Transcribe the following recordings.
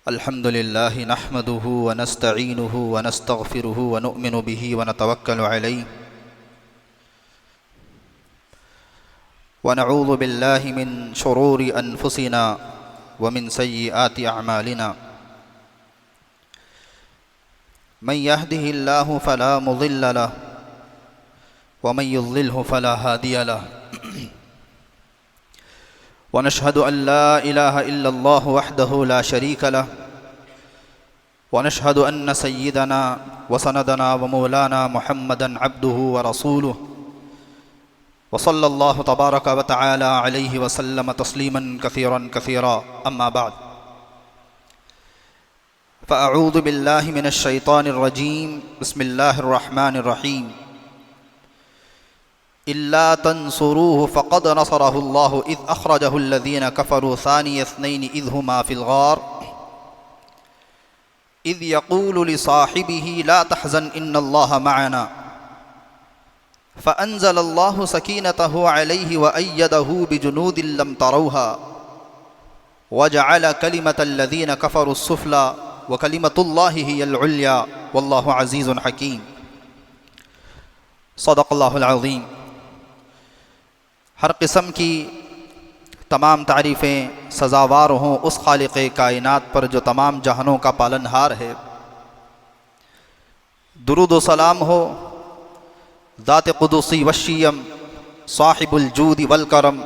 الحمد لله نحمده ونستعينه ونستغفره ونؤمن به ونتوكل عليه ونعوذ بالله من شرور أنفسنا ومن سيئات أعمالنا من يهده الله فلا مضل له ومن يضلله فلا هادي له ونشهد أن لا إله إلا الله وحده لا شريك له ونشهد أن سيدنا وسندنا ومولانا محمدا عبده ورسوله وصلى الله تبارك وتعالى عليه وسلم تسليما كثيرا كثيرا أما بعد فأعوذ بالله من الشيطان الرجيم بسم الله الرحمن الرحيم إلا تنصروه فقد نصره الله إذ أخرجه الذين كفروا ثاني اثنين إذ هما في الغار إذ يقول لصاحبه لا تحزن إن الله معنا فأنزل الله سكينته عليه وأيده بجنود لم تروها وجعل كلمة الذين كفروا السفلى وكلمة الله هي العليا والله عزيز حكيم صدق الله العظيم۔ ہر قسم کی تمام تعریفیں سزاوار ہوں اس خالق کائنات پر جو تمام جہانوں کا پالنہار ہے۔ درود و سلام ہو ذات قدسی وشیم صاحب الجود والکرم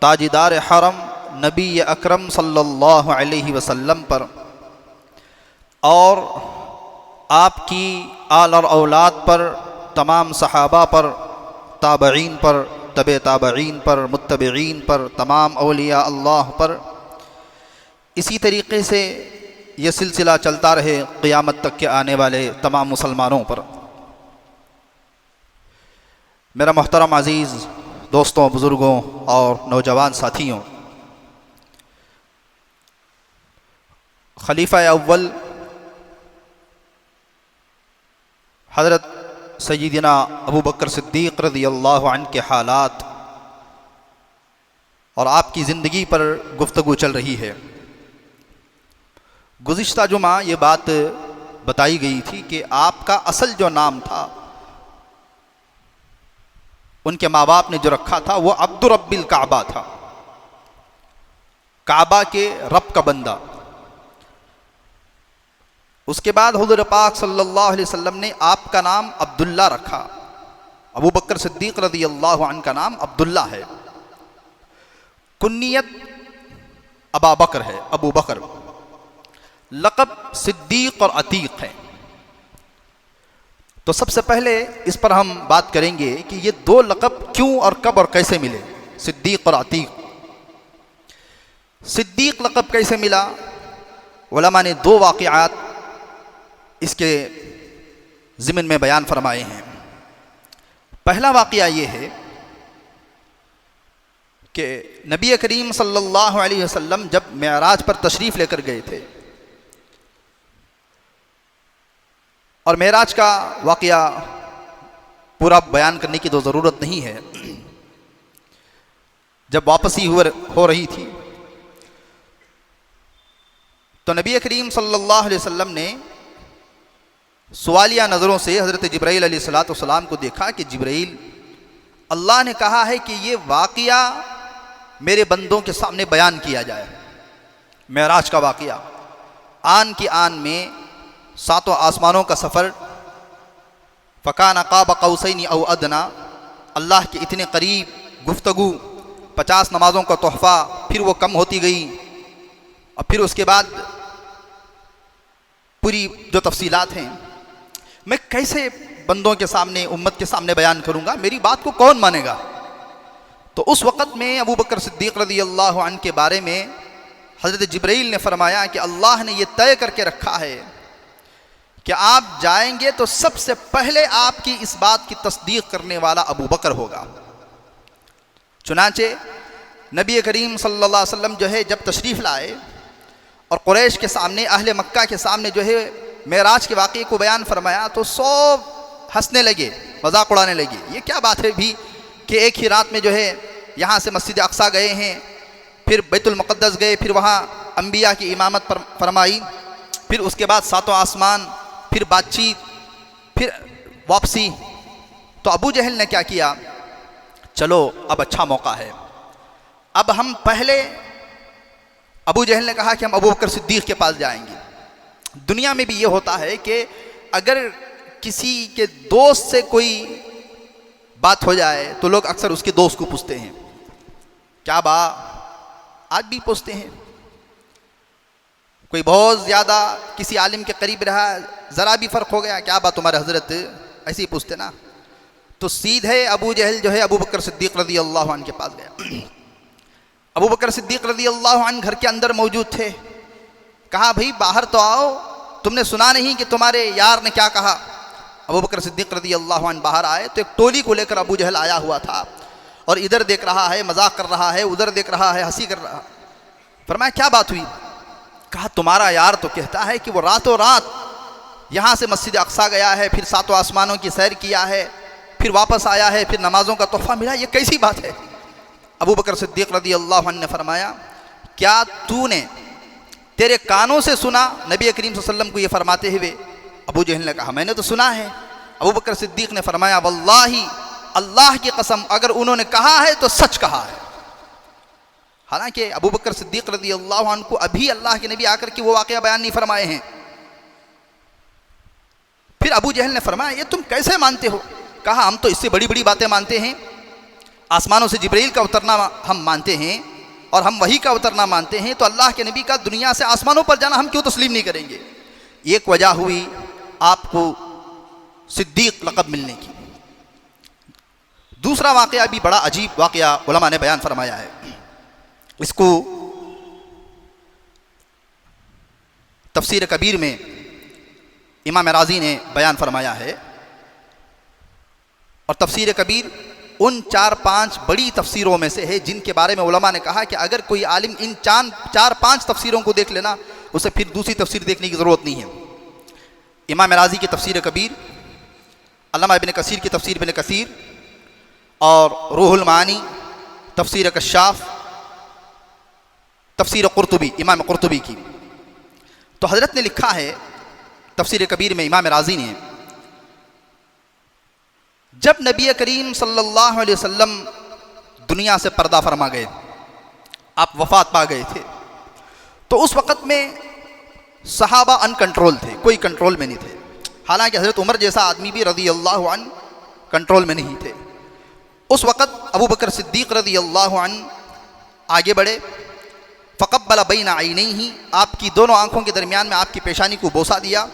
تاجدار حرم نبی اکرم صلی اللہ علیہ وسلم پر، اور آپ کی آل اور اولاد پر، تمام صحابہ پر، تابعین پر، تبع تابعین پر، متبعین پر، تمام اولیاء اللہ پر۔ اسی طریقے سے یہ سلسلہ چلتا رہے قیامت تک کے آنے والے تمام مسلمانوں پر۔ میرا محترم عزیز دوستوں، بزرگوں اور نوجوان ساتھیوں، خلیفہ اول حضرت سیدنا ابو بکر صدیق رضی اللہ عنہ کے حالات اور آپ کی زندگی پر گفتگو چل رہی ہے۔ گزشتہ جمعہ یہ بات بتائی گئی تھی کہ آپ کا اصل جو نام تھا ان کے ماں باپ نے جو رکھا تھا وہ عبد رب الکعبہ تھا، کعبہ کے رب کا بندہ۔ اس کے بعد حضور پاک صلی اللہ علیہ وسلم نے آپ کا نام عبداللہ رکھا۔ ابو بکر صدیق رضی اللہ عنہ کا نام عبداللہ ہے، کنیت ابا بکر ہے، ابو بکر، لقب صدیق اور عتیق ہے۔ تو سب سے پہلے اس پر ہم بات کریں گے کہ یہ دو لقب کیوں اور کب اور کیسے ملے، صدیق اور عتیق۔ صدیق لقب کیسے ملا؟ علماء نے دو واقعات اس کے ضمن میں بیان فرمائے ہیں۔ پہلا واقعہ یہ ہے کہ نبی کریم صلی اللہ علیہ وسلم جب معراج پر تشریف لے کر گئے تھے، اور معراج کا واقعہ پورا بیان کرنے کی تو ضرورت نہیں ہے۔ جب واپسی ہو رہی تھی تو نبی کریم صلی اللہ علیہ وسلم نے سوالیہ نظروں سے حضرت جبرائیل علیہ السلام کو دیکھا کہ جبرائیل، اللہ نے کہا ہے کہ یہ واقعہ میرے بندوں کے سامنے بیان کیا جائے۔ معراج کا واقعہ، آن کی آن میں ساتوں آسمانوں کا سفر، فکان قاب قوسین او ادنا، اللہ کے اتنے قریب گفتگو، 50 نمازوں کا تحفہ، پھر وہ کم ہوتی گئی، اور پھر اس کے بعد پوری جو تفصیلات ہیں، میں کیسے بندوں کے سامنے، امت کے سامنے بیان کروں گا، میری بات کو کون مانے گا؟ تو اس وقت میں ابو بکر صدیق رضی اللہ عنہ کے بارے میں حضرت جبرائیل نے فرمایا کہ اللہ نے یہ طے کر کے رکھا ہے کہ آپ جائیں گے تو سب سے پہلے آپ کی اس بات کی تصدیق کرنے والا ابو بکر ہوگا۔ چنانچہ نبی کریم صلی اللہ علیہ وسلم جو ہے جب تشریف لائے اور قریش کے سامنے، اہل مکہ کے سامنے جو ہے معراج کے واقعے کو بیان فرمایا تو سب ہنسنے لگے، مذاق اڑانے لگے۔ یہ کیا بات ہے بھی کہ ایک ہی رات میں جو ہے یہاں سے مسجد اقصیٰ گئے ہیں پھر بیت المقدس گئے، پھر وہاں انبیاء کی امامت فرمائی، پھر اس کے بعد ساتوں آسمان، پھر بات چیت، پھر واپسی۔ تو ابو جہل نے کیا کیا، چلو اب اچھا موقع ہے، اب ہم پہلے، ابو جہل نے کہا کہ ہم ابو بکر صدیق کے پاس جائیں گے۔ دنیا میں بھی یہ ہوتا ہے کہ اگر کسی کے دوست سے کوئی بات ہو جائے تو لوگ اکثر اس کے دوست کو پوچھتے ہیں، کیا با، آج بھی پوچھتے ہیں۔ کوئی بہت زیادہ کسی عالم کے قریب رہا، ذرا بھی فرق ہو گیا، کیا بات تمہارے حضرت، ایسے ہی پوچھتے نا۔ تو سیدھے ابو جہل جو ہے ابو بکر صدیق رضی اللہ عنہ کے پاس گیا۔ ابو بکر صدیق رضی اللہ عنہ گھر کے اندر موجود تھے۔ کہا بھئی باہر تو آؤ، تم نے سنا نہیں کہ تمہارے یار نے کیا کہا؟ ابو بکر صدیق رضی اللہ عنہ باہر آئے تو ایک ٹولی کو لے کر ابو جہل آیا ہوا تھا، اور ادھر دیکھ رہا ہے مذاق کر رہا ہے، ادھر دیکھ رہا ہے ہنسی کر رہا۔ فرمایا کیا بات ہوئی؟ کہا تمہارا یار تو کہتا ہے کہ وہ راتوں رات یہاں سے مسجد اقصیٰ گیا ہے، پھر ساتوں آسمانوں کی سیر کیا ہے، پھر واپس آیا ہے، پھر نمازوں کا تحفہ ملا، یہ کیسی بات ہے؟ ابو بکر صدیق رضی اللہ عنہ نے فرمایا کیا تو نے تیرے کانوں سے سنا نبی کریم صلی اللہ علیہ وسلم کو یہ فرماتے ہوئے؟ ابو جہل نے کہا میں نے تو سنا ہے۔ ابو بکر صدیق نے فرمایا واللہ، اللہ کی قسم اگر انہوں نے کہا ہے تو سچ کہا ہے۔ حالانکہ ابو بکر صدیق رضی اللہ عنہ کو ابھی اللہ کے نبی آ کر کے وہ واقعہ بیان نہیں فرمائے ہیں۔ پھر ابو جہل نے فرمایا یہ تم کیسے مانتے ہو؟ کہا ہم تو اس سے بڑی بڑی باتیں مانتے ہیں، آسمانوں سے جبرائیل کا اترنا ہم مانتے ہیں، اور ہم وحی کا اترنا مانتے ہیں، تو اللہ کے نبی کا دنیا سے آسمانوں پر جانا ہم کیوں تسلیم نہیں کریں گے؟ ایک وجہ ہوئی آپ کو صدیق لقب ملنے کی۔ دوسرا واقعہ بھی بڑا عجیب واقعہ علماء نے بیان فرمایا ہے، اس کو تفسیر کبیر میں امام رازی نے بیان فرمایا ہے، اور تفسیر کبیر ان 4-5 بڑی تفسیروں میں سے ہے جن کے بارے میں علماء نے کہا کہ اگر کوئی عالم ان 4-5 تفسیروں کو دیکھ لینا اسے پھر دوسری تفسیر دیکھنے کی ضرورت نہیں ہے۔ امام رازی کی تفسیر کبیر، علامہ ابن کثیر کی تفسیر ابن کثیر، اور روح المعانی، تفسیر کشاف، تفسیر قرطبی، امام قرطبی کی۔ تو حضرت نے لکھا ہے تفسیر کبیر میں امام رازی نے، جب نبی کریم صلی اللہ علیہ وسلم دنیا سے پردہ فرما گئے، آپ وفات پا گئے تھے، تو اس وقت میں صحابہ ان کنٹرول تھے، کوئی کنٹرول میں نہیں تھے۔ حالانکہ حضرت عمر جیسا آدمی بھی رضی اللہ عنہ کنٹرول میں نہیں تھے۔ اس وقت ابو بکر صدیق رضی اللہ عنہ آگے بڑھے، فقبل بین عینیہ، آپ کی دونوں آنکھوں کے درمیان میں آپ کی پیشانی کو بوسہ دیا،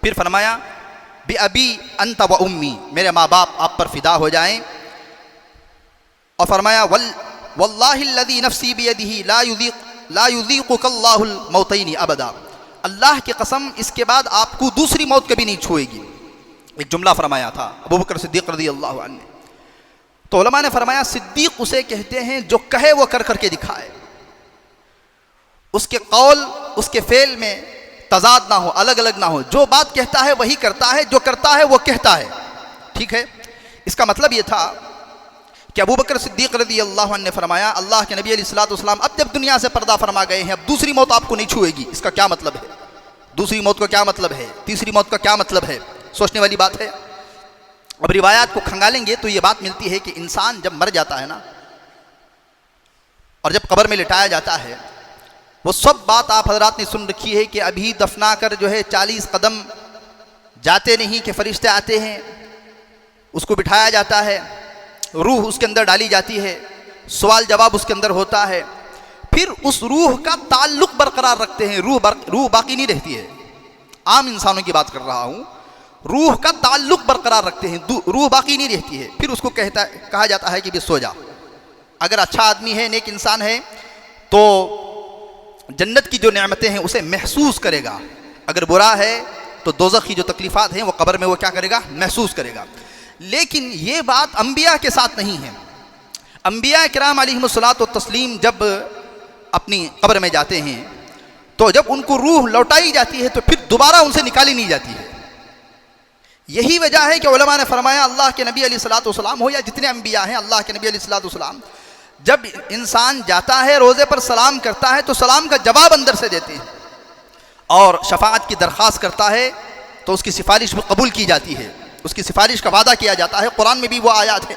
پھر فرمایا بِأَبِي أَنْتَ وَأُمِّي، میرے ماں باپ آپ پر فدا ہو جائیں، اور فرمایا وَاللَّهِ الَّذِي نَفْسِي بِيَدِهِ لَا يُذِيقُكَ اللَّهُ الْمَوْتَيْنِ أَبَدًا، اللہ کی قسم اس کے بعد آپ کو دوسری موت کبھی نہیں چھوئے گی۔ ایک جملہ فرمایا تھا ابو بکر صدیق رضی اللہ عنہ نے۔ تو علماء نے فرمایا صدیق اسے کہتے ہیں جو کہے وہ کر کر کے دکھائے، اس کے قول اس کے فعل میں تضاد نہ ہو، الگ الگ نہ ہو، جو بات کہتا ہے وہی کرتا ہے، جو کرتا ہے وہ کہتا ہے۔ ٹھیک ہے، اس کا مطلب یہ تھا کہ ابو بکر صدیق رضی اللہ عنہ نے فرمایا اللہ کے نبی علیہ الصلوۃ والسلام اب جب دنیا سے پردہ فرما گئے ہیں، اب دوسری موت آپ کو نہیں چھوئے گی۔ اس کا کیا مطلب ہے؟ دوسری موت کا کیا مطلب ہے؟ تیسری موت کا کیا مطلب ہے؟ سوچنے والی بات ہے۔ اب روایات کو کھنگالیں گے تو یہ بات ملتی ہے کہ انسان جب مر جاتا ہے نا، اور جب قبر میں لٹایا جاتا ہے، وہ سب بات آپ حضرات نے سن رکھی ہے کہ ابھی دفنا کر جو ہے 40 قدم جاتے نہیں کہ فرشتے آتے ہیں، اس کو بٹھایا جاتا ہے، روح اس کے اندر ڈالی جاتی ہے، سوال جواب اس کے اندر ہوتا ہے، پھر اس روح کا تعلق برقرار رکھتے ہیں، روح باقی نہیں رہتی ہے، عام انسانوں کی بات کر رہا ہوں، روح کا تعلق برقرار رکھتے ہیں، روح باقی نہیں رہتی ہے، پھر اس کو کہا جاتا ہے کہ بھی سو جا۔ اگر اچھا آدمی ہے، نیک انسان ہے، تو جنت کی جو نعمتیں ہیں اسے محسوس کرے گا، اگر برا ہے تو دوزخ کی جو تکلیفات ہیں وہ قبر میں وہ کیا کرے گا؟ محسوس کرے گا۔ لیکن یہ بات انبیاء کے ساتھ نہیں ہے۔ انبیاء کرام علیہم الصلوۃ والتسلیم جب اپنی قبر میں جاتے ہیں تو جب ان کو روح لوٹائی جاتی ہے تو پھر دوبارہ ان سے نکالی نہیں جاتی ہے۔ یہی وجہ ہے کہ علماء نے فرمایا اللہ کے نبی علیہ الصلوۃ والسلام ہو یا جتنے انبیاء ہیں، اللہ کے نبی علیہ الصلوۃ والسلام جب انسان جاتا ہے روزے پر سلام کرتا ہے تو سلام کا جواب اندر سے دیتے ہیں، اور شفاعت کی درخواست کرتا ہے تو اس کی سفارش بھی قبول کی جاتی ہے، اس کی سفارش کا وعدہ کیا جاتا ہے، قرآن میں بھی وہ آیات ہے۔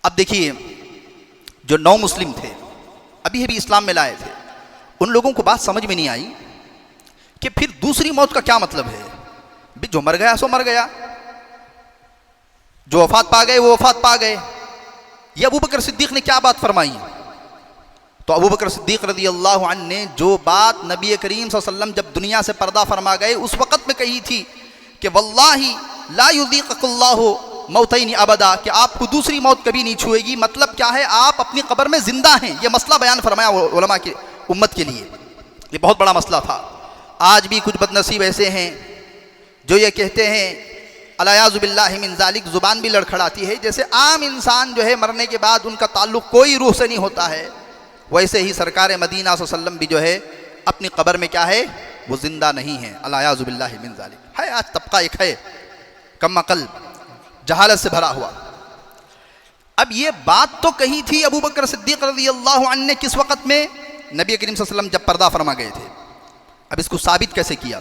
اب دیکھیے جو نو مسلم تھے، ابھی ابھی اسلام میں لائے تھے، ان لوگوں کو بات سمجھ میں نہیں آئی کہ پھر دوسری موت کا کیا مطلب ہے؟ جو مر گیا سو مر گیا، جو وفات پا گئے وہ وفات پا گئے۔ یہ ابوبکر صدیق نے کیا بات فرمائی؟ تو ابوبکر صدیق رضی اللہ عنہ نے جو بات نبی کریم صلی اللہ علیہ وسلم جب دنیا سے پردہ فرما گئے اس وقت میں کہی تھی کہ واللہ لا یذیقک اللہ موتین ابدا، کہ آپ کو دوسری موت کبھی نہیں چھوئے گی۔ مطلب کیا ہے؟ آپ اپنی قبر میں زندہ ہیں، یہ مسئلہ بیان فرمایا علماء کی امت کے لیے، یہ بہت بڑا مسئلہ تھا۔ آج بھی کچھ بدنصیب ایسے ہیں جو یہ کہتے ہیں الیاذ باللہ من ذالک، زبان بھی لڑکھڑاتی ہے، جیسے عام انسان جو ہے مرنے کے بعد ان کا تعلق کوئی روح سے نہیں ہوتا ہے، ویسے ہی سرکار مدینہ صلی اللہ علیہ وسلم بھی جو ہے اپنی قبر میں کیا ہے؟ وہ زندہ نہیں ہے، الیاذ باللہ من ذالک۔ ہے آج طبقہ ایک ہے کم عقل، جہالت سے بھرا ہوا۔ اب یہ بات تو کہی تھی ابوبکر صدیق رضی اللہ عنہ نے کس وقت میں؟ نبی کریم صلی اللہ علیہ وسلم جب پردہ فرما گئے تھے۔ اب اس کو ثابت کیسے کیا؟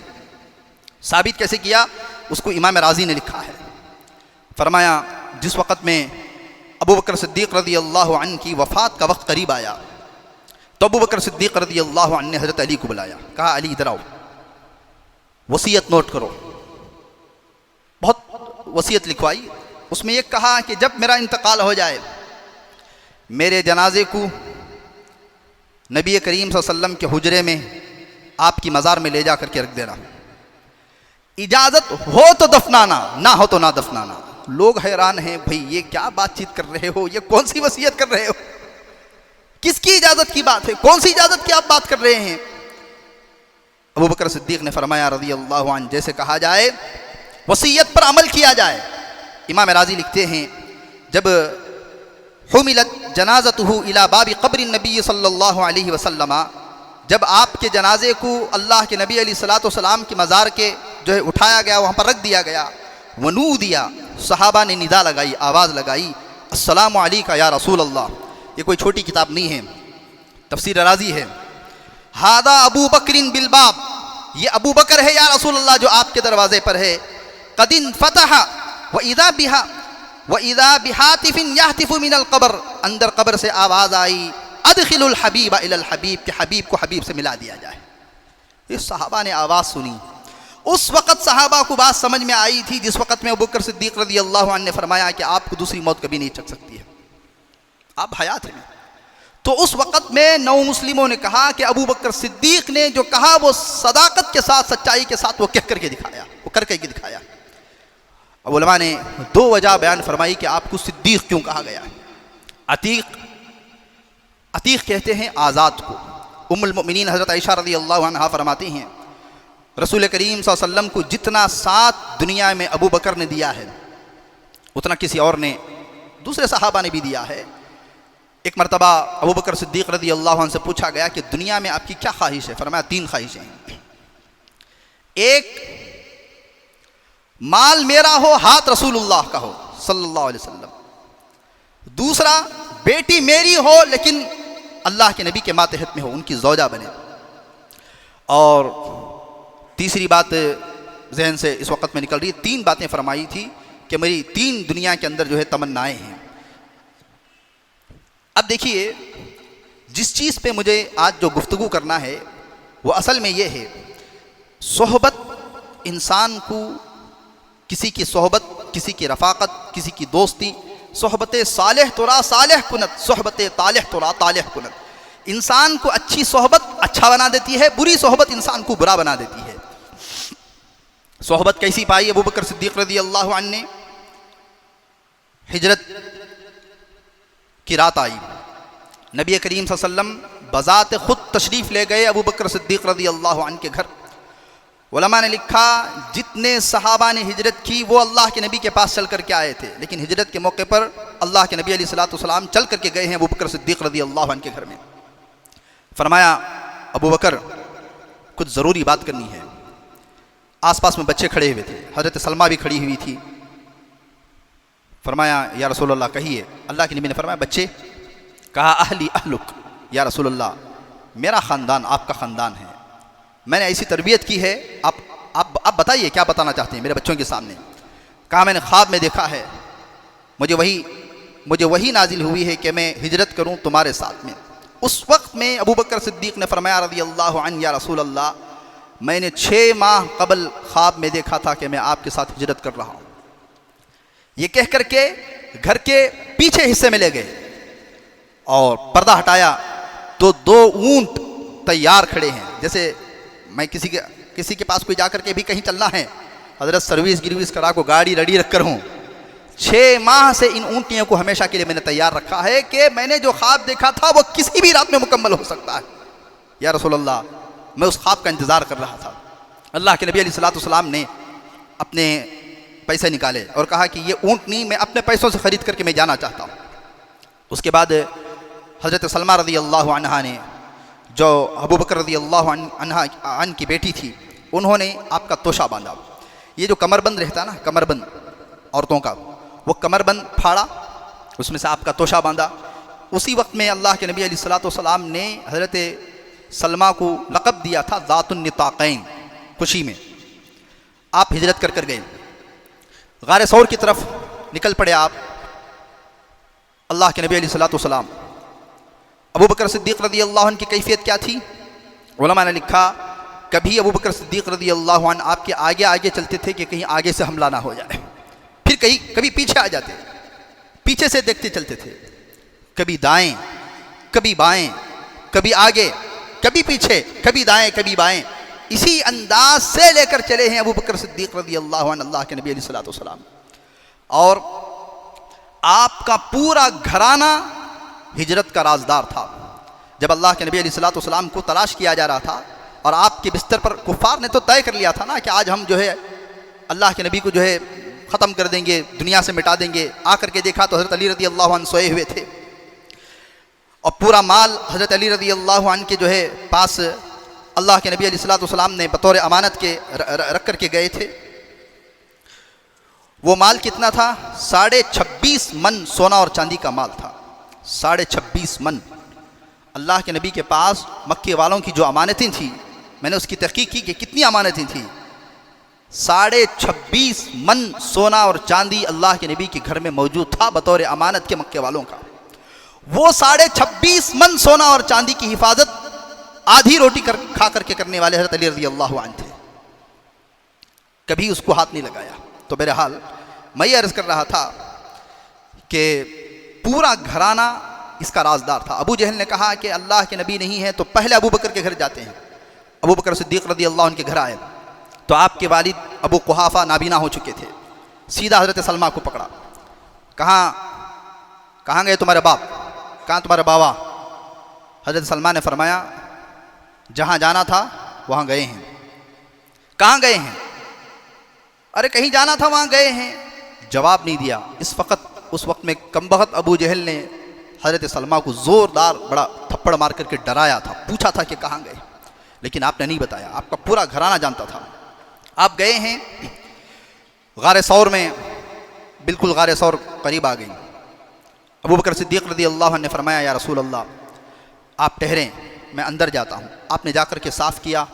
ثابت کیسے کیا؟ اس کو امام رازی نے لکھا ہے، فرمایا جس وقت میں ابوبکر صدیق رضی اللہ عنہ کی وفات کا وقت قریب آیا تو ابوبکر صدیق رضی اللہ عنہ نے حضرت علی کو بلایا، کہا علی ادھر آؤ، وصیت نوٹ کرو۔ بہت وصیت لکھوائی، اس میں یہ کہا کہ جب میرا انتقال ہو جائے میرے جنازے کو نبی کریم صلی اللہ علیہ وسلم کے حجرے میں آپ کی مزار میں لے جا کر کے رکھ دینا، اجازت ہو تو دفنانا، نہ ہو تو نہ دفنانا۔ لوگ حیران ہیں، بھئی یہ کیا بات چیت کر رہے ہو، یہ کون سی وصیت کر رہے ہو، کس کی اجازت کی بات ہے، کون سی اجازت کی آپ بات کر رہے ہیں؟ ابوبکر صدیق نے فرمایا رضی اللہ عنہ جیسے کہا جائے وصیت پر عمل کیا جائے۔ امام راضی لکھتے ہیں جب حملت جنازتہ الی باب قبر النبی صلی اللہ علیہ وسلم، جب آپ کے جنازے کو اللہ کے نبی علیہ الصلوۃ والسلام کی مزار کے جو ہے اٹھایا گیا، وہاں پر رکھ دیا گیا، ونودیا، صحابہ نے ندا لگائی، آواز لگائی، السلام علیکہ یا رسول اللہ۔ یہ کوئی چھوٹی کتاب نہیں ہے، تفسیر راضی ہے۔ ھذا ابو بکر بالباب، یہ ابو بکر ہے یا رسول اللہ جو آپ کے دروازے پر ہے۔ قد انفتح وَإِذَا بِحَاتِفٍ يَحْتِفُ مِنَ الْقَبْرِ، اندر قبر سے آواز آئی ادخل الحبیب الی الحبیب، کہ حبیب کو حبیب سے ملا دیا جائے۔ یہ صحابہ نے آواز سنی، اس وقت صحابہ کو بات سمجھ میں آئی تھی جس وقت میں ابوبکر صدیق رضی اللہ عنہ نے فرمایا کہ آپ کو دوسری موت کبھی نہیں چکھ سکتی ہے، آپ حیات ہیں۔ تو اس وقت میں نو مسلموں نے کہا کہ ابوبکر صدیق نے جو کہا وہ صداقت کے ساتھ، سچائی کے ساتھ وہ کہہ کر کے دکھایا، وہ کر کے دکھایا۔ اب علماء نے دو وجہ بیان فرمائی کہ آپ کو صدیق کیوں کہا گیا ہے۔ عتیق کہتے ہیں آزاد کو۔ ام المؤمنین حضرت عائشہ رضی اللہ عنہا فرماتی ہیں رسول کریم صلی اللہ علیہ وسلم کو جتنا ساتھ دنیا میں ابو بکر نے دیا ہے اتنا کسی اور نے، دوسرے صحابہ نے بھی دیا ہے۔ ایک مرتبہ ابو بکر صدیق رضی اللہ عنہ سے پوچھا گیا کہ دنیا میں آپ کی کیا خواہش ہے؟ فرمایا 3 خواہشیں ہیں، ایک مال میرا ہو ہاتھ رسول اللہ کا ہو صلی اللہ علیہ وسلم، دوسرا بیٹی میری ہو لیکن اللہ کے نبی کے ماتحت میں ہو، ان کی زوجہ بنے، اور تیسری بات ذہن سے اس وقت میں نکل رہی ہے، 3 باتیں فرمائی تھی کہ میری 3 دنیا کے اندر جو ہے تمنائیں ہیں۔ اب دیکھیے جس چیز پہ مجھے آج جو گفتگو کرنا ہے وہ اصل میں یہ ہے، صحبت انسان کو، کسی کی صحبت، کسی کی رفاقت، کسی کی دوستی، صحبت صالح ترا صالح کنت، صحبت طالح ترا طالح کنت۔ انسان کو اچھی صحبت اچھا بنا دیتی ہے، بری صحبت انسان کو برا بنا دیتی ہے۔ صحبت کیسی پائی ابو بکر صدیق رضی اللہ عنہ نے؟ ہجرت کی رات آئی، نبی کریم صلی اللہ علیہ وسلم بذات خود تشریف لے گئے ابو بکر صدیق رضی اللہ عنہ کے گھر۔ علماء نے لکھا جتنے صحابہ نے ہجرت کی وہ اللہ کے نبی کے پاس چل کر کے آئے تھے، لیکن ہجرت کے موقع پر اللہ کے نبی علیہ الصلوۃ والسلام چل کر کے گئے ہیں ابو بکر صدیق رضی اللہ عنہ کے گھر میں۔ فرمایا ابو بکر کچھ ضروری بات کرنی ہے۔ آس پاس میں بچے کھڑے ہوئے تھے، حضرت سلمہ بھی کھڑی ہوئی تھی۔ فرمایا یا رسول اللہ کہیے۔ اللہ کے نبی نے فرمایا بچے کہا اہلی اہلک، یا رسول اللہ میرا خاندان آپ کا خاندان ہے، میں نے ایسی تربیت کی ہے، آپ بتائیے کیا بتانا چاہتے ہیں میرے بچوں کے سامنے۔ کہا میں نے خواب میں دیکھا ہے، مجھے وہی نازل ہوئی ہے کہ میں ہجرت کروں تمہارے ساتھ میں۔ اس وقت میں ابو بکر صدیق نے فرمایا رضی اللہ عنہ، یا رسول اللہ میں نے 6 ماہ قبل خواب میں دیکھا تھا کہ میں آپ کے ساتھ ہجرت کر رہا ہوں۔ یہ کہہ کر کے گھر کے پیچھے حصے میں لے گئے اور پردہ ہٹایا تو 2 اونٹ تیار کھڑے ہیں، جیسے میں کسی کے پاس کوئی جا کر کے بھی کہیں چلنا ہے، حضرت سروس گرویس کرا کو گاڑی ریڈی رکھ کر ہوں۔ 6 ماہ سے ان اونٹنیوں کو ہمیشہ کے لیے میں نے تیار رکھا ہے کہ میں نے جو خواب دیکھا تھا وہ کسی بھی رات میں مکمل ہو سکتا ہے۔ یا رسول اللہ میں اس خواب کا انتظار کر رہا تھا۔ اللہ کے نبی علیہ الصلوۃ والسلام نے اپنے پیسے نکالے اور کہا کہ یہ اونٹنی میں اپنے پیسوں سے خرید کر کے میں جانا چاہتا ہوں۔ اس کے بعد حضرت سلمہ رضی اللہ عنہا نے، جو ابو بکر رضی اللہ عنہ کی بیٹی تھی، انہوں نے آپ کا توشہ باندھا۔ یہ جو کمر بند رہتا نا، کمر بند عورتوں کا، وہ کمر بند پھاڑا، اس میں سے آپ کا توشہ باندھا۔ اسی وقت میں اللہ کے نبی علیہ الصلوۃ والسلام نے حضرت سلمہ کو لقب دیا تھا ذات النطاقین، خوشی میں آپ ہجرت کر گئے، غار ثور کی طرف نکل پڑے آپ۔ اللہ کے نبی علیہ الصلوۃ والسلام، ابو بکر صدیق رضی اللہ عنہ کی کیفیت کیا تھی؟ علماء نے لکھا کبھی ابو بکر صدیق رضی اللہ عنہ آپ کے آگے چلتے تھے کہ کہیں آگے سے حملہ نہ ہو جائے، پھر کبھی پیچھے آ جاتے، پیچھے سے دیکھتے چلتے تھے، کبھی دائیں کبھی بائیں، کبھی آگے کبھی پیچھے، کبھی دائیں کبھی بائیں، اسی انداز سے لے کر چلے ہیں ابو بکر صدیق رضی اللہ عنہ اللہ کے نبی علیہ الصلوۃ والسلام۔ اور آپ کا پورا گھرانہ ہجرت کا رازدار تھا۔ جب اللہ کے نبی علیہ الصلوۃ والسلام کو تلاش کیا جا رہا تھا اور آپ کے بستر پر کفار نے تو طے کر لیا تھا نا کہ آج ہم جو ہے اللہ کے نبی کو جو ہے ختم کر دیں گے، دنیا سے مٹا دیں گے۔ آ کر کے دیکھا تو حضرت علی رضی اللہ عنہ سوئے ہوئے تھے اور پورا مال حضرت علی رضی اللہ عنہ کے جو ہے پاس اللہ کے نبی علیہ الصلوۃ والسلام نے بطور امانت کے رکھ کر کے گئے تھے۔ وہ مال کتنا تھا؟ 26.5 من سونا اور چاندی کا مال تھا، 26.5 من۔ اللہ کے نبی کے پاس مکے والوں کی جو امانتیں تھیں، میں نے اس کی تحقیق کی کہ کتنی امانتیں تھیں۔ 26.5 من سونا اور چاندی اللہ کے نبی کے گھر میں موجود تھا بطور امانت کے مکے والوں کا۔ وہ 26.5 من سونا اور چاندی کی حفاظت آدھی روٹی کھا کر کے کرنے والے حضرت علی رضی اللہ عنہ تھے، کبھی اس کو ہاتھ نہیں لگایا۔ تو بہرحال میں یہ عرض کر رہا تھا کہ پورا گھرانہ اس کا رازدار تھا۔ ابو جہل نے کہا کہ اللہ کے نبی نہیں ہے تو پہلے ابو بکر کے گھر جاتے ہیں۔ ابو بکر صدیق رضی اللہ عنہ کے گھر آئے تو آپ کے والد ابو قحافہ نابینا ہو چکے تھے۔ سیدھا حضرت سلمہ کو پکڑا، کہاں گئے تمہارے باپ، کہاں تمہارے بابا؟ حضرت سلمہ نے فرمایا جہاں جانا تھا وہاں گئے ہیں۔ کہاں گئے ہیں؟ ارے کہیں جانا تھا وہاں گئے ہیں۔ جواب نہیں دیا۔ اس وقت میں کمبخت ابو جہل نے حضرت سلمہ کو زوردار بڑا تھپڑ مار کر کے ڈرایا تھا، پوچھا تھا کہ کہاں گئے، لیکن آپ نے نہیں بتایا۔ آپ کا پورا گھرانہ جانتا تھا۔ آپ گئے ہیں غار ثور میں، بالکل غار ثور قریب آ گئی۔ ابو بکر صدیق رضی اللہ عنہ نے فرمایا یا رسول اللہ آپ ٹھہریں، میں اندر جاتا ہوں۔ آپ نے جا کر کے صاف کیا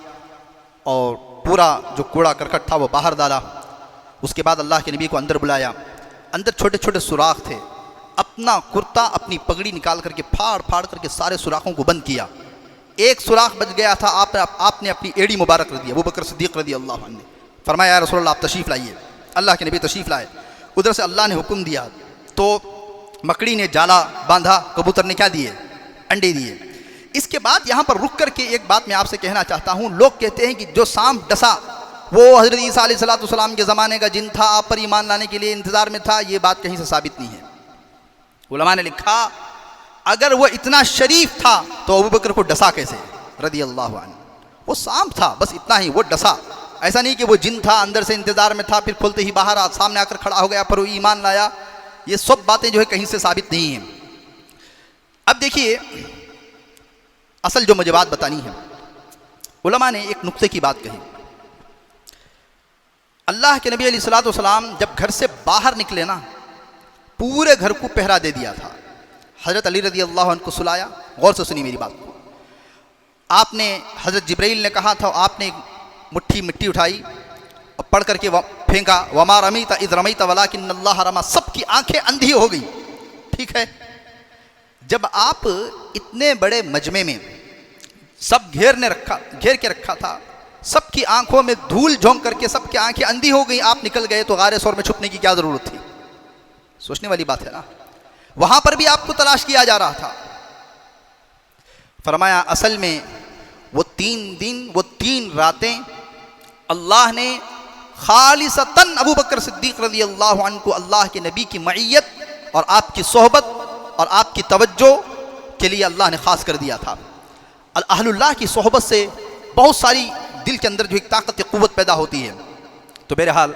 اور پورا جو کوڑا کرکٹ تھا وہ باہر ڈالا۔ اس کے بعد اللہ کے نبی کو اندر بلایا۔ اندر چھوٹے چھوٹے سوراخ تھے۔ اپنا کرتا، اپنی پگڑی نکال کر کے پھاڑ کر کے سارے سوراخوں کو بند کیا۔ ایک سوراخ بچ گیا تھا، آپ نے اپنی ایڑی مبارک رکھ دی۔ ابو بکر صدیق رضی اللہ عنہ نے فرمایا یا رسول اللہ آپ تشریف لائیے۔ اللہ کے نبی تشریف لائے۔ ادھر سے اللہ نے حکم دیا تو مکڑی نے جالا باندھا، کبوتر نے کیا دیے؟ انڈے دیے۔ اس کے بعد یہاں پر رک کر کے ایک بات میں آپ سے کہنا چاہتا ہوں۔ لوگ کہتے ہیں کہ جو سانپ ڈسا وہ حضرت عیسیٰ علیہ السلام کے زمانے کا جن تھا، آپ پر ایمان لانے کے لیے انتظار میں تھا، یہ بات کہیں سے ثابت نہیں ہے۔ علماء نے لکھا اگر وہ اتنا شریف تھا تو ابو بکر کو ڈسا کیسے رضی اللہ عنہ؟ وہ سانپ تھا، بس اتنا ہی، وہ ڈسا۔ ایسا نہیں کہ وہ جن تھا، اندر سے انتظار میں تھا، پھر کھلتے ہی باہر سامنے آ کر کھڑا ہو گیا، پر وہ ایمان لایا۔ یہ سب باتیں جو ہے کہیں سے ثابت نہیں ہیں۔ اب دیکھیے اصل جو مجھے بات بتانی ہے، علماء نے ایک نقطے کی بات کہی۔ اللہ کے نبی علیہ الصلوۃ والسلام جب گھر سے باہر نکلے نا، پورے گھر کو پہرا دے دیا تھا۔ حضرت علی رضی اللہ عنہ کو سلایا. غور سے سنی میری بات کو. آپ نے حضرت جبرائیل نے کہا تھا, آپ نے ایک مٹھی مٹی اٹھائی اور پڑھ کر کے پھینکا, وما رمیت اذ رمیت ولکن اللہ رمی. سب کی آنکھیں اندھی ہو گئی. ٹھیک ہے, جب آپ اتنے بڑے مجمع میں سب گھیر کے رکھا تھا, سب کی آنکھوں میں دھول جھونک کر کے سب کی آنکھیں اندھی ہو گئی, آپ نکل گئے, تو غار ثور میں چھپنے کی کیا ضرورت تھی؟ سوچنے والی بات ہے نا. وہاں پر بھی آپ کو تلاش کیا جا رہا تھا. فرمایا اصل میں وہ 3 دن وہ 3 راتیں اللہ نے خالصتاً ابو بکر صدیق رضی اللہ عنہ کو اللہ کے نبی کی معیت اور آپ کی صحبت اور آپ کی توجہ کے لیے اللہ نے خاص کر دیا تھا. اہل اللہ کی صحبت سے بہت ساری دل کے اندر جو ایک طاقت قوت پیدا ہوتی ہے. تو بہرحال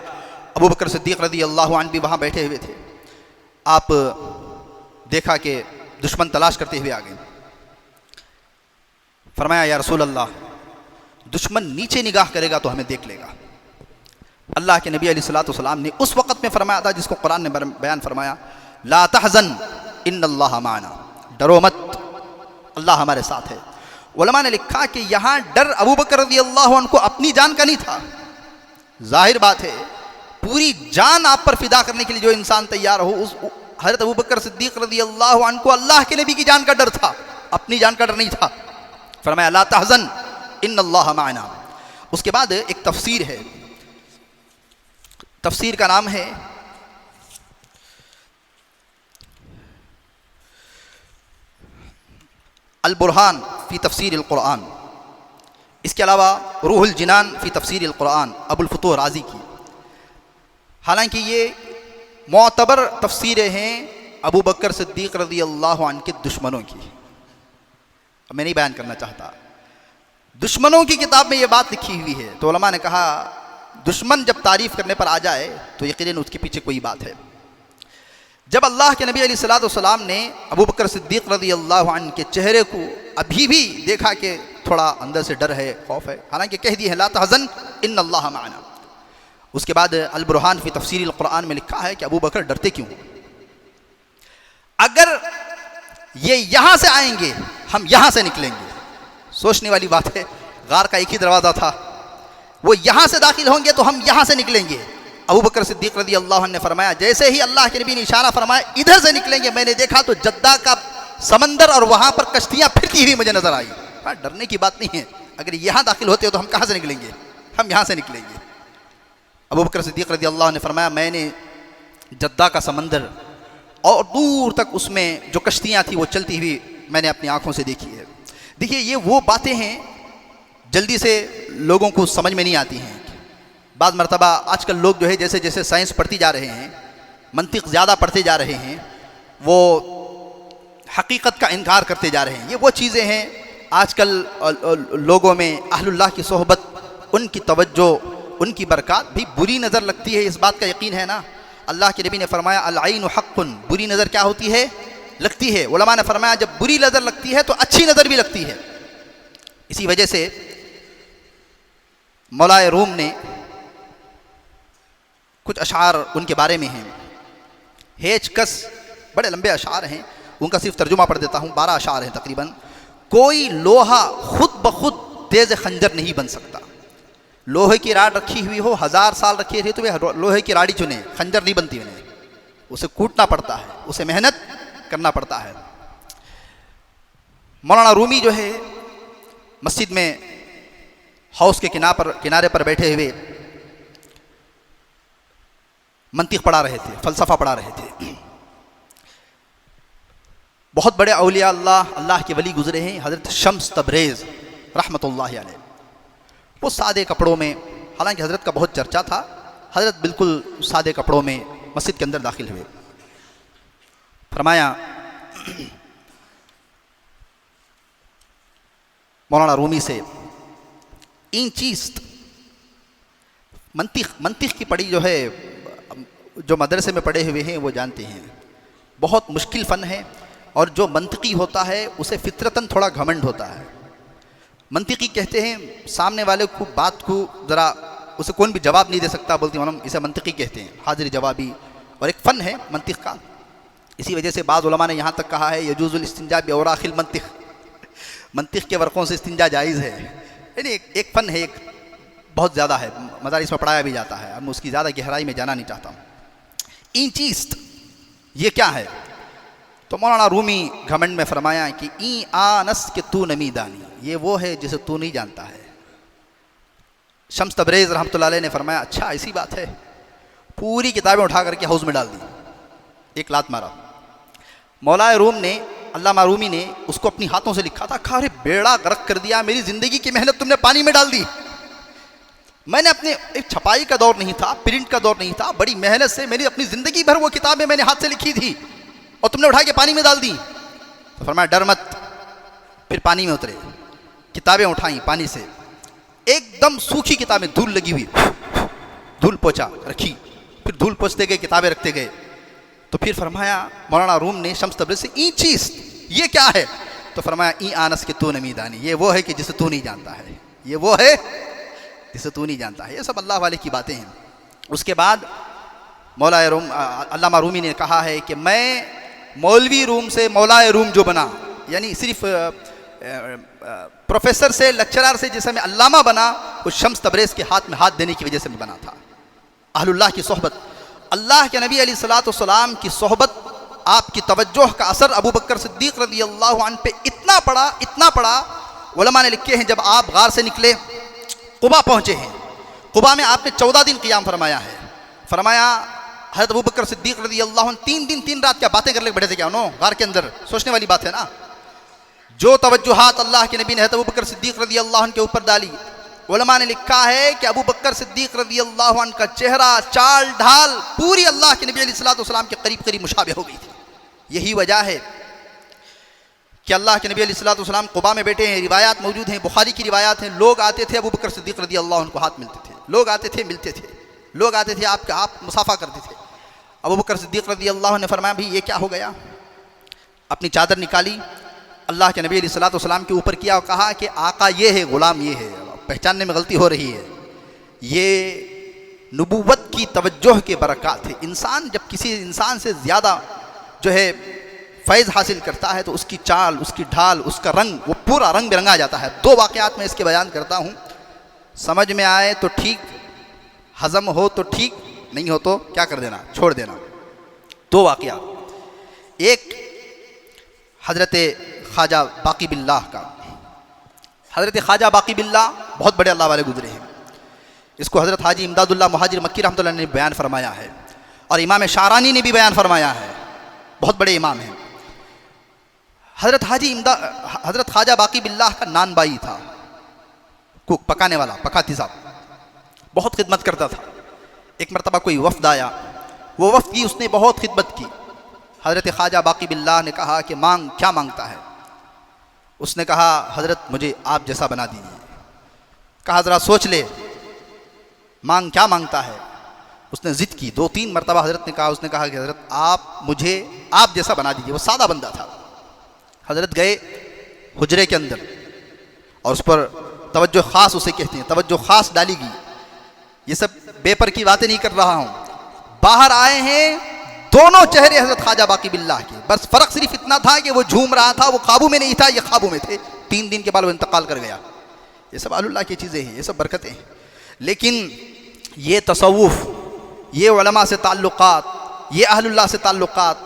ابو بکر صدیق رضی اللہ عنہ بھی وہاں بیٹھے ہوئے تھے. آپ دیکھا کہ دشمن تلاش کرتے ہوئے آ گئے. فرمایا یا رسول اللہ, دشمن نیچے نگاہ کرے گا تو ہمیں دیکھ لے گا. اللہ کے نبی علیہ الصلوۃ والسلام نے اس وقت میں فرمایا تھا جس کو قرآن نے بیان فرمایا, لا تحزن ان اللہ معنا. ڈرو مت, اللہ ہمارے ساتھ ہے. علماء نے لکھا کہ یہاں ڈر ابو بکر رضی اللہ عنہ کو اپنی جان کا نہیں تھا. ظاہر بات ہے, پوری جان آپ پر فدا کرنے کے لیے جو انسان تیار ہو, اس حضرت ابو بکر صدیق رضی اللہ عنہ کو اللہ کے نبی کی جان کا ڈر تھا, اپنی جان کا ڈر نہیں تھا. فرمایا لا تحزن ان اللہ معنا. اس کے بعد ایک تفسیر ہے, تفسیر کا نام ہے البرہان فی تفسیر القرآن. اس کے علاوہ روح الجنان فی تفسیر القرآن ابو الفتوح رازی کی. حالانکہ یہ معتبر تفسیریں ہیں ابو بکر صدیق رضی اللہ عنہ کے دشمنوں کی. اب میں نہیں بیان کرنا چاہتا, دشمنوں کی کتاب میں یہ بات لکھی ہوئی ہے. تو علماء نے کہا دشمن جب تعریف کرنے پر آ جائے تو یقیناً اس کے پیچھے کوئی بات ہے. جب اللہ کے نبی علیہ الصلوۃ والسلام نے ابو بکر صدیق رضی اللہ عنہ کے چہرے کو ابھی بھی دیکھا کہ تھوڑا اندر سے ڈر ہے, خوف ہے, حالانکہ کہہ دی ہے لا تحزن ان اللہ معنا. اس کے بعد البرہان فی تفسیر القرآن میں لکھا ہے کہ ابو بکر ڈرتے کیوں؟ اگر یہ یہاں سے آئیں گے ہم یہاں سے نکلیں گے. سوچنے والی بات ہے, غار کا ایک ہی دروازہ تھا, وہ یہاں سے داخل ہوں گے تو ہم یہاں سے نکلیں گے. ابو بکر صدیق رضی اللہ عنہ نے فرمایا جیسے ہی اللہ کے نبی نے اشارہ فرمایا ادھر سے نکلیں گے, میں نے دیکھا تو جدہ کا سمندر اور وہاں پر کشتیاں پھرتی ہوئی مجھے نظر آئی. ڈرنے کی بات نہیں ہے, اگر یہاں داخل ہوتے ہو تو ہم کہاں سے نکلیں گے؟ ہم یہاں سے نکلیں گے. ابو بکر صدیق رضی اللہ عنہ نے فرمایا میں نے جدہ کا سمندر اور دور تک اس میں جو کشتیاں تھیں وہ چلتی ہوئی میں نے اپنی آنکھوں سے دیکھی ہے. دیکھیے یہ وہ باتیں ہیں جلدی سے لوگوں کو سمجھ میں نہیں آتی ہیں. بعض مرتبہ آج کل لوگ جو ہے جیسے جیسے سائنس پڑھتی جا رہے ہیں, منطق زیادہ پڑھتے جا رہے ہیں, وہ حقیقت کا انکار کرتے جا رہے ہیں. یہ وہ چیزیں ہیں آج کل لوگوں میں اہل اللہ کی صحبت, ان کی توجہ, ان کی برکات بھی بری نظر لگتی ہے, اس بات کا یقین ہے نا. اللہ کے نبی نے فرمایا العین حق, بری نظر کیا ہوتی ہے؟ لگتی ہے. علماء نے فرمایا جب بری نظر لگتی ہے تو اچھی نظر بھی لگتی ہے. اسی وجہ سے مولا روم نے کچھ اشعار ان کے بارے میں ہیں, ہیچ کس, بڑے لمبے اشعار ہیں, ان کا صرف ترجمہ پڑھ دیتا ہوں. 12 اشعار ہیں تقریباً. کوئی لوہا خود بخود تیز خنجر نہیں بن سکتا. لوہے کی راڈ رکھی ہوئی ہو, 1000 سال رکھی ہوئی تو وہ لوہے کی راڈی چنے, خنجر نہیں بنتی انہیں, اسے کوٹنا پڑتا ہے, اسے محنت کرنا پڑتا ہے. مولانا رومی جو ہے مسجد میں ہاؤس کے کنارے پر بیٹھے ہوئے منطق پڑھا رہے تھے, فلسفہ پڑھا رہے تھے. بہت بڑے اولیاء اللہ کے ولی گزرے ہیں, حضرت شمس تبریز رحمۃ اللہ علیہ. وہ سادے کپڑوں میں, حالانکہ حضرت کا بہت چرچا تھا, حضرت بالکل سادے کپڑوں میں مسجد کے اندر داخل ہوئے. فرمایا مولانا رومی سے این چیست, منطق کی پڑھی جو ہے, جو مدرسے میں پڑھے ہوئے ہیں وہ جانتے ہیں, بہت مشکل فن ہے. اور جو منطقی ہوتا ہے اسے فطرتاً تھوڑا گھمنڈ ہوتا ہے. منطقی کہتے ہیں سامنے والے کو بات کو ذرا, اسے کون بھی جواب نہیں دے سکتا, بولتے ہیں ہم اسے منطقی کہتے ہیں, حاضر جوابی, اور ایک فن ہے منطق کا. اسی وجہ سے بعض علماء نے یہاں تک کہا ہے یجوز الاستنجاء باوراق المنطق، منطق کے ورقوں سے استنجا جائز ہے. یعنی ایک فن ہے، ایک بہت زیادہ ہے، مدارس میں پڑھایا بھی جاتا ہے، اب میں اس کی زیادہ گہرائی میں جانا نہیں چاہتا ہوں. اینچیسٹ یہ کیا ہے؟ تو مولانا رومی گھمنڈ میں فرمایا کہ این آنس کہ تو نمی دانی، یہ وہ ہے جسے تو نہیں جانتا ہے. شمس تبریز رحمۃ اللہ علیہ نے فرمایا اچھا ایسی بات ہے، پوری کتابیں اٹھا کر کے حوض میں ڈال دی، ایک لات مارا. مولا روم نے، علامہ رومی نے اس کو اپنی ہاتھوں سے لکھا تھا، کہا ارے بیڑا غرق کر دیا، میری زندگی کی محنت تم نے پانی میں ڈال دی. میں نے اپنے ایک چھپائی کا دور نہیں تھا، پرنٹ کا دور نہیں تھا، بڑی محنت سے میری اپنی زندگی بھر وہ کتابیں میں نے ہاتھ سے لکھی تھی اور تم نے اٹھا کے پانی میں ڈال دی. تو فرمایا ڈر مت. پھر پانی میں اترے، کتابیں اٹھائیں پانی سے، ایک دم سوکھی کتابیں، دھول لگی ہوئی، دھول پوچھا رکھی، پھر دھول پوچھتے گئے، کتابیں رکھتے گئے. تو پھر فرمایا مولانا روم نے شمس تبریز سے این چیز یہ کیا ہے؟ تو فرمایا این آنس کہ تو نمی دانی، یہ وہ ہے کہ جسے تو نہیں جانتا ہے، یہ وہ ہے جسے تو نہیں جانتا ہے. یہ سب اللہ والے کی باتیں ہیں. اس کے بعد مولا روم، علامہ رومی نے کہا ہے کہ میں مولوی روم سے مولا روم جو بنا، یعنی صرف پروفیسر سے، لیکچرر سے جیسے میں علامہ بنا، وہ شمس تبریز کے ہاتھ میں ہاتھ دینے کی وجہ سے میں بنا تھا. اہل اللہ کی صحبت، اللہ کے نبی علیہ الصلوۃ والسلام کی صحبت، آپ کی توجہ کا اثر ابو بکر صدیق رضی اللہ عنہ پہ اتنا پڑا. علماء نے لکھے ہیں جب آپ غار سے نکلے، قبا پہنچے ہیں، قبا میں آپ نے 14 دن قیام فرمایا ہے. فرمایا حضرت ابو بکر صدیق رضی اللہ عنہ 3 دن 3 رات کیا باتیں کر لے بیٹھے تھے کیا انہوں غار کے اندر؟ سوچنے والی بات ہے نا. جو توجہات اللہ کے نبی نے حضرت ابو بکر صدیق رضی اللہ عنہ کے اوپر ڈالی، علماء نے لکھا ہے کہ ابو بکر صدیق رضی اللہ عنہ کا چہرہ، چال ڈھال پوری اللہ کے نبی علیہ الصلوۃ والسلام کے قریب مشابہ ہو گئی تھی. یہی وجہ ہے کہ اللہ کے نبی علیہ الصلوۃ والسلام قباء میں بیٹھے ہیں، روایات موجود ہیں، بخاری کی روایات ہیں، لوگ آتے تھے ابو بکر صدیق رضی اللہ عنہ کو ہاتھ ملتے تھے، لوگ آتے تھے ملتے تھے، لوگ آتے تھے آپ مصافحہ کرتے تھے. ابو بکر صدیق رضی اللہ عنہ نے فرمایا بھائی یہ کیا ہو گیا؟ اپنی چادر نکالی، اللہ کے نبی علیہ الصلوۃ والسلام کے اوپر کیا اور کہا کہ آقا یہ ہے، غلام یہ ہے. پہچاننے میں غلطی ہو رہی ہے، یہ نبوت کی توجہ کے برکات ہے. انسان جب کسی انسان سے زیادہ جو ہے فیض حاصل کرتا ہے تو اس کی چال، اس کی ڈھال، اس کا رنگ، وہ پورا رنگ برنگا جاتا ہے. 2 واقعات میں اس کے بیان کرتا ہوں، سمجھ میں آئے تو ٹھیک، ہضم ہو تو ٹھیک، نہیں ہو تو کیا کر دینا، چھوڑ دینا. 2 واقعات. ایک حضرت خواجہ باقی باللہ کا. حضرت خواجہ باقی باللہ بہت بڑے اللہ والے گزرے ہیں. اس کو حضرت حاجی امداد اللہ مہاجر مکی رحمۃ اللہ نے بیان فرمایا ہے، اور امام شعرانی نے بھی بیان فرمایا ہے، بہت بڑے امام ہیں. حضرت خواجہ باقی باللہ کا نان بائی تھا، کوک پکانے والا، پکاتی صاحب، بہت خدمت کرتا تھا. ایک مرتبہ کوئی وفد آیا، وہ وفد کی اس نے بہت خدمت کی. حضرت خواجہ باقی باللہ نے کہا کہ کیا مانگتا ہے؟ اس نے کہا حضرت مجھے آپ جیسا بنا دیجیے. کہا ذرا سوچ لے، مانگ کیا مانگتا ہے؟ اس نے ضد کی 2-3 مرتبہ. حضرت نے کہا، اس نے کہا کہ حضرت آپ مجھے آپ جیسا بنا دیجیے. وہ سادہ بندہ تھا. حضرت گئے حجرے کے اندر اور اس پر توجہ خاص اسے کہتے ہیں، توجہ خاص ڈالی گئی. یہ سب بے پر کی باتیں نہیں کر رہا ہوں. باہر آئے ہیں دونوں چہرے حضرت خواجہ باقی باللہ کے، بس فرق صرف اتنا تھا کہ وہ جھوم رہا تھا، وہ قابو میں نہیں تھا، یہ قابو میں تھے. 3 دن کے بعد وہ انتقال کر گیا. یہ سب اہل اللہ کی چیزیں ہیں، یہ سب برکتیں ہیں. لیکن یہ تصوف، یہ علماء سے تعلقات، یہ اہل اللہ سے تعلقات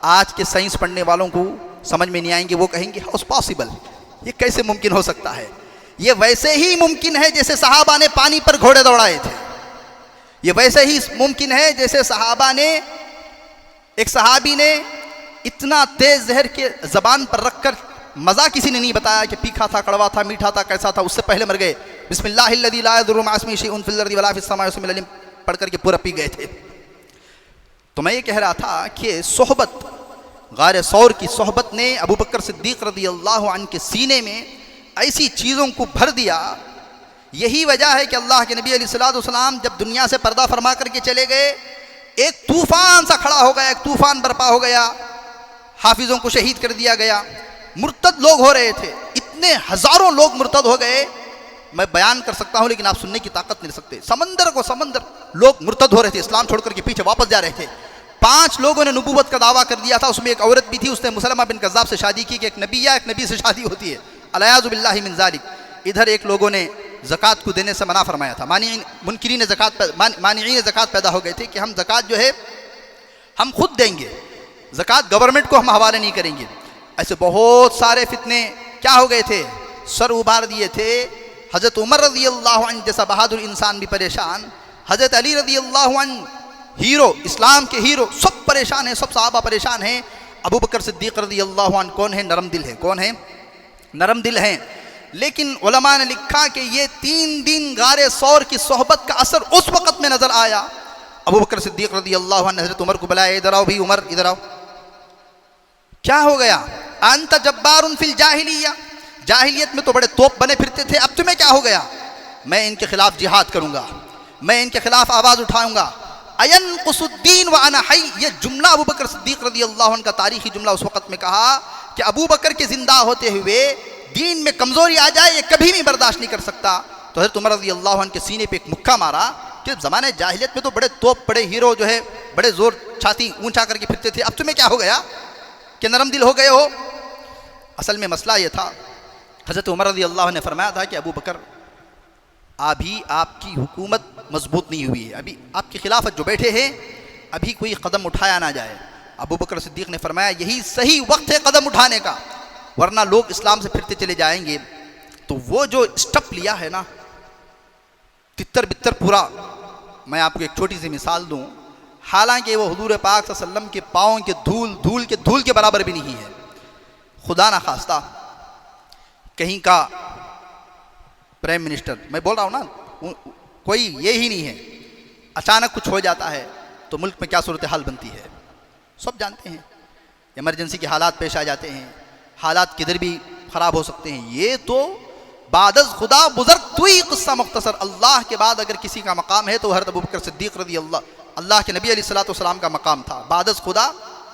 آج کے سائنس پڑھنے والوں کو سمجھ میں نہیں آئیں گے. وہ کہیں گے ہاؤس پاسبل، یہ کیسے ممکن ہو سکتا ہے؟ یہ ویسے ہی ممکن ہے جیسے صحابہ نے پانی پر گھوڑے دوڑائے تھے. یہ ویسے ہی ممکن ہے جیسے صحابہ نے، ایک صحابی نے اتنا تیز زہر کے زبان پر رکھ کر مزہ کسی نے نہیں بتایا کہ تیکھا تھا، کڑوا تھا، میٹھا تھا، کیسا تھا، اس سے پہلے مر گئے. بسم اللہ الذی لا یضر مع اسمہ شیء فی الارض ولا فی السماء وسمع العلیم پڑھ کر کے پورا پی گئے تھے. تو میں یہ کہہ رہا تھا کہ صحبت، غار ثور کی صحبت نے ابو بکر صدیق رضی اللہ عنہ کے سینے میں ایسی چیزوں کو بھر دیا. یہی وجہ ہے کہ اللہ کے نبی علیہ الصلوۃ والسلام جب دنیا سے پردہ فرما کر کے چلے گئے، ایک طوفان سا کھڑا ہو گیا، ایک طوفان برپا ہو گیا، حافظوں کو شہید کر دیا گیا، مرتد لوگ ہو رہے تھے، اتنے ہزاروں لوگ مرتد ہو گئے. میں بیان کر سکتا ہوں لیکن آپ سننے کی طاقت نہیں رکھ سکتے. سمندر کو سمندر لوگ مرتد ہو رہے تھے، اسلام چھوڑ کر کے پیچھے واپس جا رہے تھے. 5 لوگوں نے نبوت کا دعویٰ کر دیا تھا، اس میں ایک عورت بھی تھی، اس نے مسلمہ بن کذاب سے شادی کی کہ ایک نبی یا ایک نبی سے شادی ہوتی ہے، الیاذ باللہ من ذالک۔ ادھر ایک لوگوں نے زکوٰۃ کو دینے سے منع فرمایا تھا، مانعین زکوٰۃ پیدا ہو گئے تھے کہ ہم زکوٰۃ جو ہے ہم خود دیں گے، زکوٰۃ گورنمنٹ کو ہم حوالے نہیں کریں گے۔ ایسے بہت سارے فتنے کیا ہو گئے تھے، سر ابھار دیے تھے۔ حضرت عمر رضی اللہ عنہ جیسا بہادر انسان بھی پریشان، حضرت علی رضی اللہ عنہ ہیرو، اسلام کے ہیرو، سب پریشان ہیں، سب صحابہ پریشان ہیں۔ ابو بکر صدیق رضی اللہ عنہ کون ہے؟ نرم دل ہے۔ کون ہے؟ نرم دل ہیں۔ لیکن علماء نے لکھا کہ یہ 3 دن غار ثور کی صحبت کا اثر اس وقت میں نظر آیا۔ ابو بکر صدیق رضی اللہ عنہ حضرت عمر کو بلایا، ادھر آؤ بھی عمر، ادھر آؤ، کیا ہو گیا؟ انت جبار فی الجاہلیہ، جاہلیت میں تو بڑے توپ بنے پھرتے تھے، اب تمہیں کیا ہو گیا؟ میں ان کے خلاف جہاد کروں گا، میں ان کے خلاف آواز اٹھاؤں گا۔ اینقص الدین وانا حی، یہ جملہ ابو بکر صدیق رضی اللہ عنہ کا تاریخی جملہ اس وقت میں کہا کہ ابو بکر کے زندہ ہوتے ہوئے دین میں کمزوری آ جائے یہ کبھی بھی برداشت نہیں کر سکتا۔ تو حضرت عمر رضی اللہ عنہ کے سینے پہ ایک مکہ مارا کہ زمانے جاہلیت میں تو بڑے توپ، بڑے ہیرو جو ہے بڑے زور چھاتی اونچا کر کے پھرتے تھے، اب تمہیں کیا ہو گیا کہ نرم دل ہو گئے ہو؟ اصل میں مسئلہ یہ تھا، حضرت عمر رضی اللہ عنہ نے فرمایا تھا کہ ابو بکر ابھی آپ کی حکومت مضبوط نہیں ہوئی ہے، ابھی آپ کی خلافت جو بیٹھے ہیں ابھی کوئی قدم اٹھایا نہ جائے۔ ابو بکر صدیق نے فرمایا یہی صحیح وقت ہے قدم اٹھانے کا، ورنہ لوگ اسلام سے پھرتے چلے جائیں گے۔ تو وہ جو اسٹپ لیا ہے نا، تتر بتر پورا، میں آپ کو ایک چھوٹی سی مثال دوں، حالانکہ وہ حضور پاک صلی اللہ علیہ وسلم کے پاؤں کے دھول کے برابر بھی نہیں ہے، خدا نہ خواستہ کہیں کا پرائم منسٹر، میں بول رہا ہوں نا، کوئی یہ ہی نہیں ہے، اچانک کچھ ہو جاتا ہے تو ملک میں کیا صورتحال بنتی ہے سب جانتے ہیں، ایمرجنسی کے حالات پیش آ جاتے ہیں، حالات کدھر بھی خراب ہو سکتے ہیں۔ یہ تو بعد از خدا بزرگ توئی قصہ مختصر، اللہ کے بعد اگر کسی کا مقام ہے تو حضرت ابو بکر صدیق رضی اللہ کے نبی علیہ الصلوۃ والسلام کا مقام تھا، بعد از خدا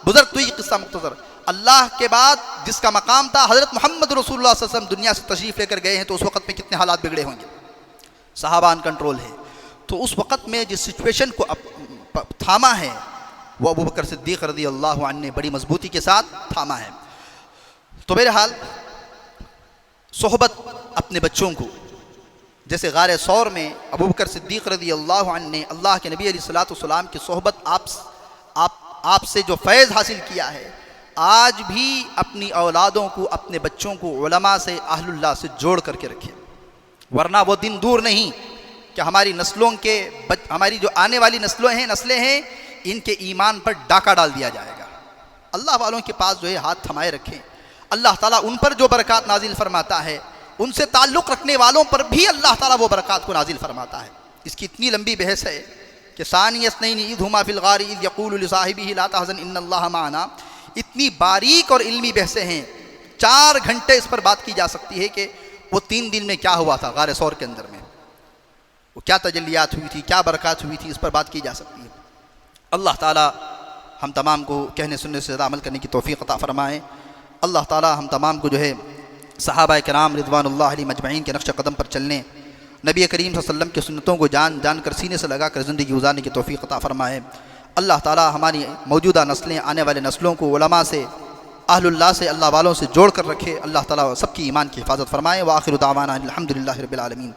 بزرگ توئی قصہ مختصر۔ اللہ کے بعد جس کا مقام تھا حضرت محمد رسول اللہ صلی اللہ علیہ وسلم دنیا سے تشریف لے کر گئے ہیں، تو اس وقت میں کتنے حالات بگڑے ہوں گے، صحابہ ان کنٹرول ہے۔ تو اس وقت میں جس سچویشن کو تھاما ہے وہ ابو بکر صدیق رضی اللہ عنہ نے بڑی مضبوطی کے ساتھ تھاما ہے۔ تو بہرحال صحبت اپنے بچوں کو، جیسے غار ثور میں ابو بکر صدیق رضی اللہ عنہ نے اللہ کے نبی علیہ الصلوۃ والسلام کی صحبت آپ سے جو فیض حاصل کیا ہے، آج بھی اپنی اولادوں کو، اپنے بچوں کو علماء سے، اہل اللہ سے جوڑ کر کے رکھیں، ورنہ وہ دن دور نہیں کہ ہماری نسلوں کے ہماری جو آنے والی نسلیں ہیں ان کے ایمان پر ڈاکہ ڈال دیا جائے گا۔ اللہ والوں کے پاس جو ہے ہاتھ تھمائے رکھیں، اللہ تعالیٰ ان پر جو برکات نازل فرماتا ہے ان سے تعلق رکھنے والوں پر بھی اللہ تعالیٰ وہ برکات کو نازل فرماتا ہے۔ اس کی اتنی لمبی بحث ہے کہ ثانی اثنین اذ ہما فی الغار اذ یقول لصاحبہ لا تحزن ان اللہ معنا، اتنی باریک اور علمی بحثیں ہیں، 4 گھنٹے اس پر بات کی جا سکتی ہے کہ وہ 3 دن میں کیا ہوا تھا غار ثور کے اندر میں، وہ کیا تجلیات ہوئی تھی، کیا برکات ہوئی تھی، اس پر بات کی جا سکتی ہے۔ اللہ تعالیٰ ہم تمام کو کہنے سننے سے زیادہ عمل کرنے کی توفیق عطا فرمائے۔ اللہ تعالیٰ ہم تمام کو جو ہے صحابہ کرام رضوان اللہ علیہم اجمعین کے نقش قدم پر چلنے، نبی کریم صلی اللہ علیہ وسلم کی سنتوں کو جان کر سینے سے لگا کر زندگی گزارنے کی توفیق عطا فرمائے۔ اللہ تعالیٰ ہماری موجودہ نسلیں، آنے والے نسلوں کو علماء سے، اہل اللہ سے، اللہ والوں سے جوڑ کر رکھے۔ اللہ تعالیٰ سب کی ایمان کی حفاظت فرمائے۔ وآخر دعوانا الحمدللہ رب العالمین۔